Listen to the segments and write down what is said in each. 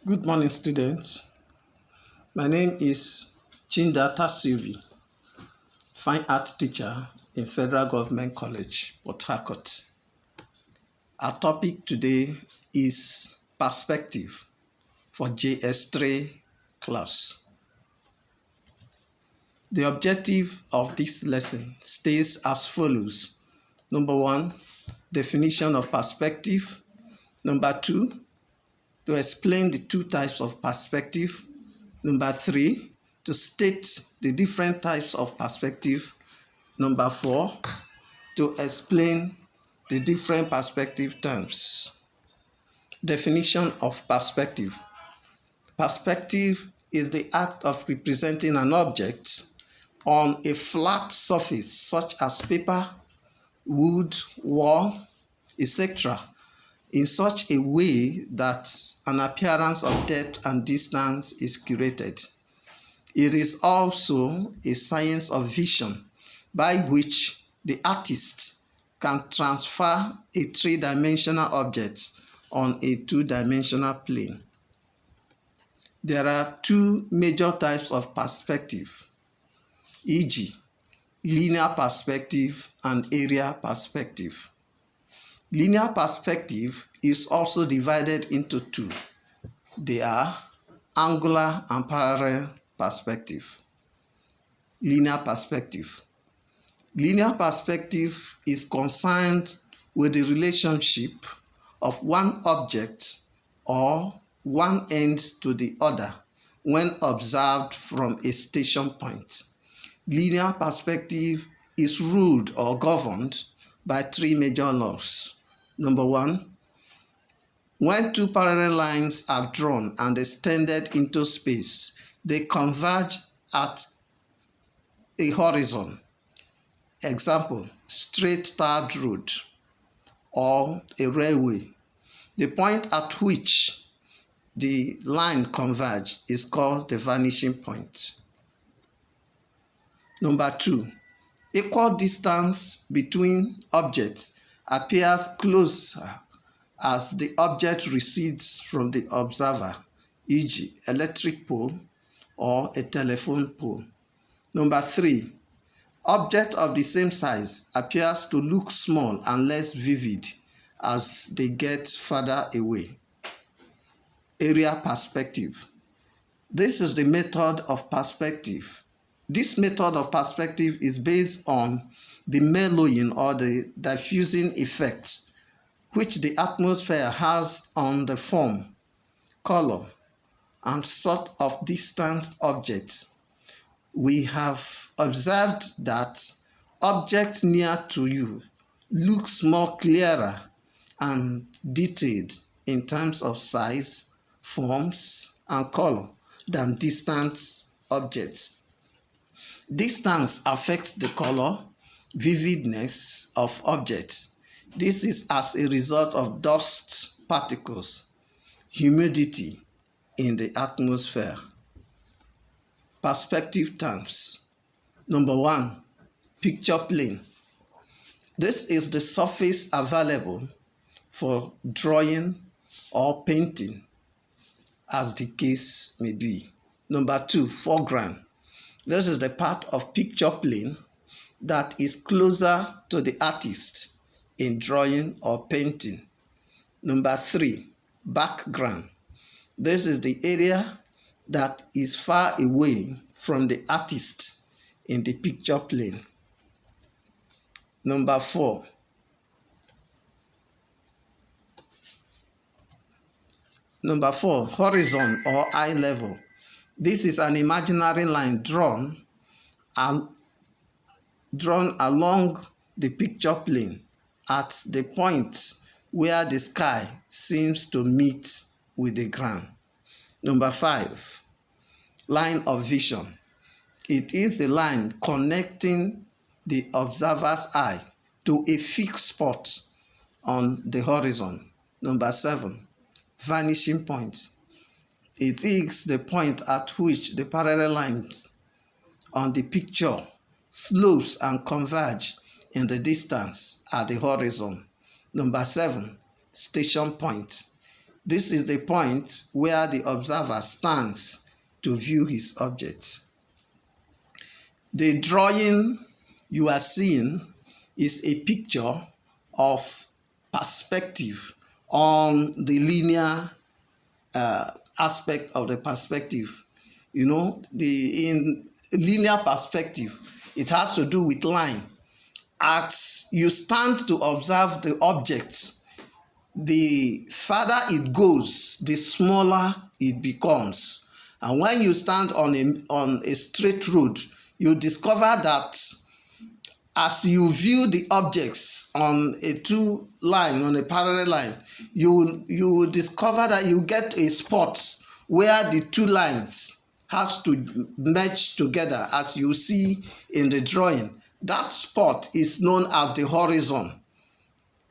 Good morning, students. My name is Chinda Tasiri, fine art teacher in Federal Government College, Port Harcourt. Our topic today is perspective for JS3 class. The objective of this lesson states as follows. Number 1, definition of perspective. Number 2, to explain the two types of perspective. Number 3, to state the different types of perspective. Number 4, to explain the different perspective terms. Definition of perspective. Perspective is the act of representing an object on a flat surface such as paper, wood, wall, etc. in such a way that an appearance of depth and distance is created. It is also a science of vision by which the artist can transfer a three-dimensional object on a two-dimensional plane. There are two major types of perspective, e.g., linear perspective and area perspective. Linear perspective is also divided into two. They are angular and parallel perspective. Linear perspective. Linear perspective is concerned with the relationship of one object or one end to the other when observed from a station point. Linear perspective is ruled or governed by three major laws. Number 1, when two parallel lines are drawn and extended into space, they converge at a horizon. Example, straight tarred road or a railway. The point at which the line converge is called the vanishing point. Number 2, equal distance between objects appears closer as the object recedes from the observer, e.g., electric pole or a telephone pole. Number 3, object of the same size appears to look small and less vivid as they get further away. Area perspective. This is the method of perspective. This method of perspective is based on the mellowing or the diffusing effect which the atmosphere has on the form, color, and sort of distanced objects. We have observed that objects near to you looks more clearer and detailed in terms of size, forms, and color than distant objects. Distance affects the color, vividness of objects. This is as a result of dust particles, humidity in the atmosphere. Perspective terms. Number 1, picture plane. This is the surface available for drawing or painting, as the case may be. Number 2, foreground. This is the part of picture plane that is closer to the artist in drawing or painting. Number 3, background. This is the area that is far away from the artist in the picture plane. Number 4, horizon or eye level. This is an imaginary line drawn along the picture plane at the point where the sky seems to meet with the ground. Number 5, line of vision. It is the line connecting the observer's eye to a fixed spot on the horizon. Number 7, vanishing point. It is the point at which the parallel lines on the picture slopes and converge in the distance at the horizon. Number 7, station point. This is the point where the observer stands to view his object. The drawing you are seeing is a picture of perspective on the linear aspect of the perspective. In linear perspective, it has to do with line. As you stand to observe the object, the farther it goes, the smaller it becomes. And when you stand on a straight road, you discover that as you view the objects on a parallel line, you will discover that you get a spot where the two lines have to merge together, as you see in the drawing. That spot is known as the horizon,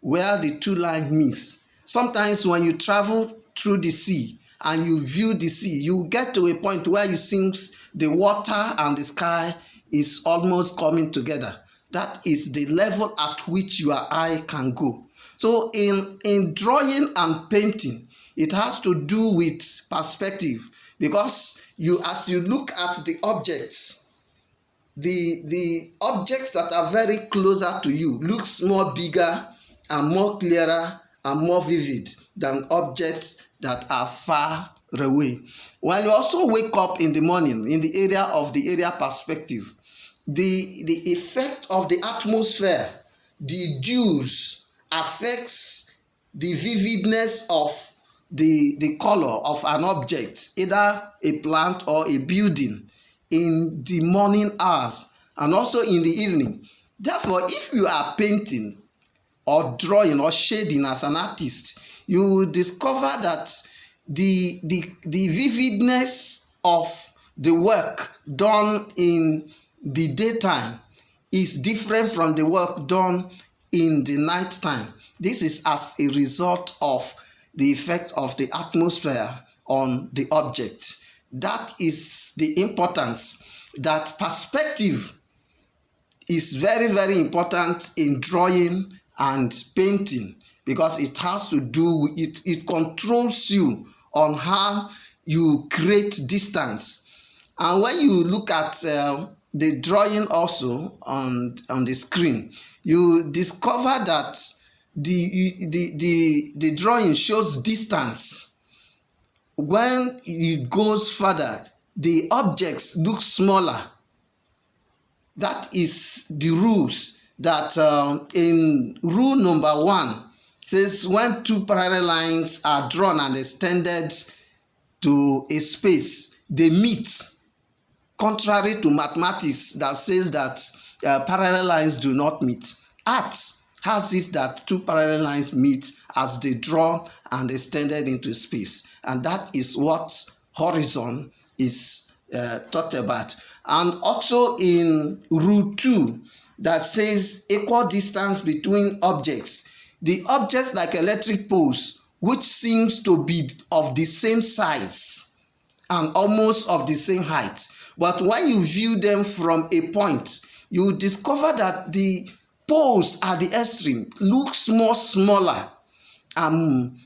where the two lines meet. Sometimes when you travel through the sea and you view the sea, you get to a point where it seems the water and the sky is almost coming together. That is the level at which your eye can go. So in drawing and painting, it has to do with perspective, because as you look at the objects, the objects that are very closer to you looks more bigger and more clearer and more vivid than objects that are far away. When you also wake up in the morning in the area perspective, the effect of the atmosphere, the dews, affects the vividness of the color of an object, either a plant or a building, in the morning hours and also in the evening. Therefore, if you are painting or drawing or shading as an artist, you will discover that the vividness of the work done in the daytime is different from the work done in the nighttime. This is as a result of the effect of the atmosphere on the object. That is the importance, that perspective is very, very important in drawing and painting, because it has to do with it controls you on how you create distance. And when you look at the drawing also on the screen, you discover that the drawing shows distance. When it goes further, the objects look smaller. That is the rules that in rule number 1 says when two parallel lines are drawn and extended to a space, they meet. Contrary to mathematics that says that parallel lines do not meet, art has it that two parallel lines meet as they draw and extended into space. And that is what horizon is taught about. And also in rule 2 that says equal distance between objects. The objects like electric poles, which seems to be of the same size and almost of the same height, but when you view them from a point, you discover that the poles at the extreme looks more smaller, and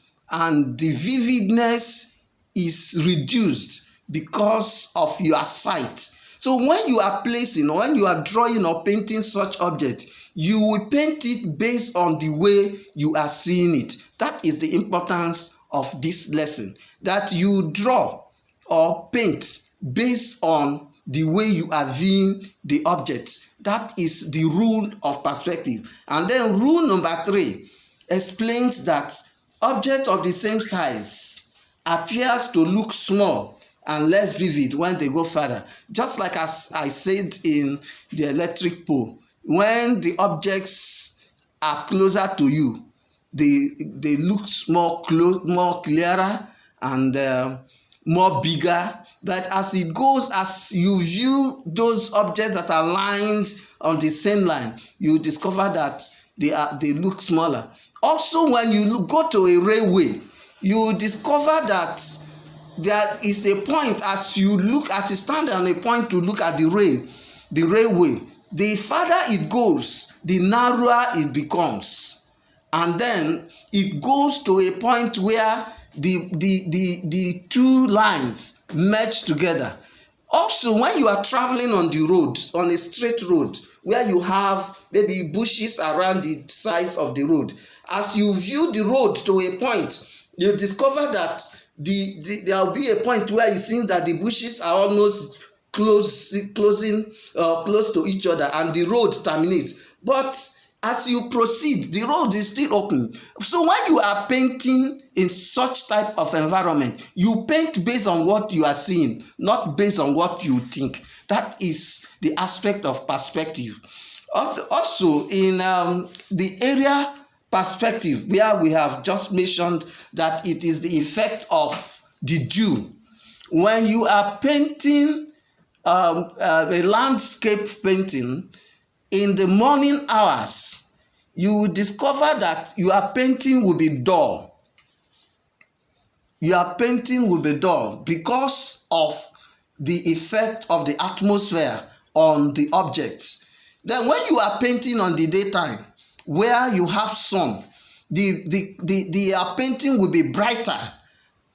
the vividness is reduced because of your sight. So when you are placing, or when you are drawing or painting such object, you will paint it based on the way you are seeing it. That is the importance of this lesson, that you draw or paint based on the way you are viewing the object. That is the rule of perspective. And then rule number 3 explains that objects of the same size appears to look small and less vivid when they go further. Just like as I said in the electric pole, when the objects are closer to you, they look more clearer and more bigger. But as it goes, as you view those objects that are lined on the same line, you discover that they look smaller. Also, when you go to a railway, you discover that there is a point, as you stand on a point to look at the railway, the farther it goes, the narrower it becomes. And then it goes to a point where the two lines merge together. Also, when you are traveling on the road, on a straight road, where you have maybe bushes around the sides of the road, as you view the road to a point, you discover that there will be a point where you see that the bushes are almost close to each other and the road terminates. But as you proceed, the road is still open. So when you are painting in such type of environment, you paint based on what you are seeing, not based on what you think. That is the aspect of perspective. Also in the area perspective, where we have just mentioned that it is the effect of the dew. When you are painting a landscape painting, in the morning hours, you will discover that your painting will be dull. Your painting will be dull because of the effect of the atmosphere on the objects. Then when you are painting on the daytime, where you have sun, the painting will be brighter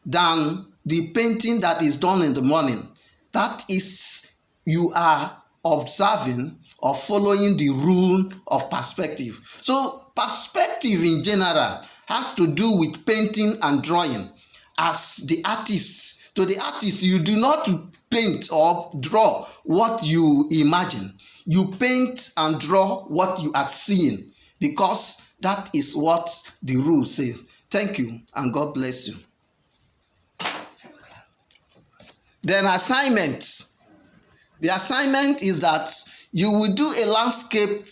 than the painting that is done in the morning. That is, you are observing or following the rule of perspective. So perspective in general has to do with painting and drawing. As the artist, to the artist, you do not paint or draw what you imagine. You paint and draw what you are seeing, because that is what the rule says. Thank you, and God bless you. Then assignment. The assignment is that you will do a landscape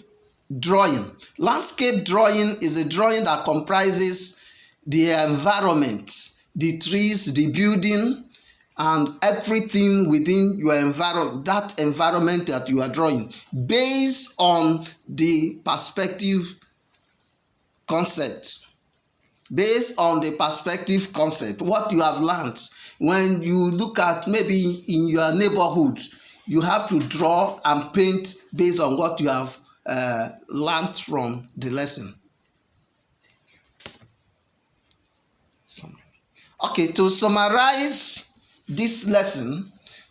drawing. Landscape drawing is a drawing that comprises the environment, the trees, the building, and everything within your environment, that environment that you are drawing, based on the perspective concept. Based on the perspective concept, what you have learned. When you look at maybe in your neighborhood, you have to draw and paint based on what you have learned from the lesson. Okay, to summarize this lesson,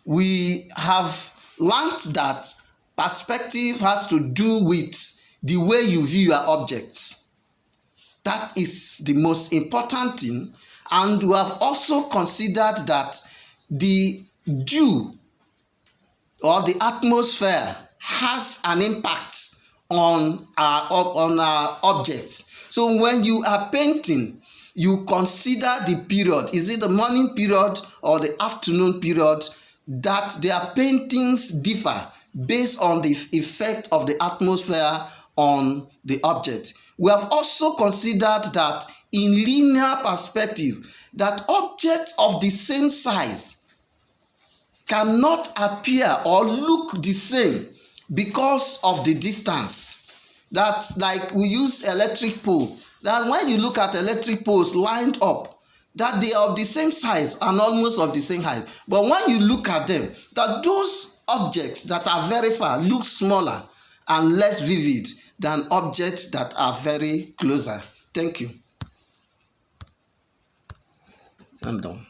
we have learned that perspective has to do with the way you view your objects. That is the most important thing. And we have also considered that the dew or the atmosphere has an impact on our objects. So when you are painting, you consider the period. Is it the morning period or the afternoon period? That their paintings differ based on the effect of the atmosphere on the object. We have also considered that in linear perspective, that objects of the same size cannot appear or look the same because of the distance. That's like we use electric pole. That when you look at electric poles lined up, that they are of the same size and almost of the same height. But when you look at them, that those objects that are very far look smaller and less vivid than objects that are very closer. Thank you. I'm done.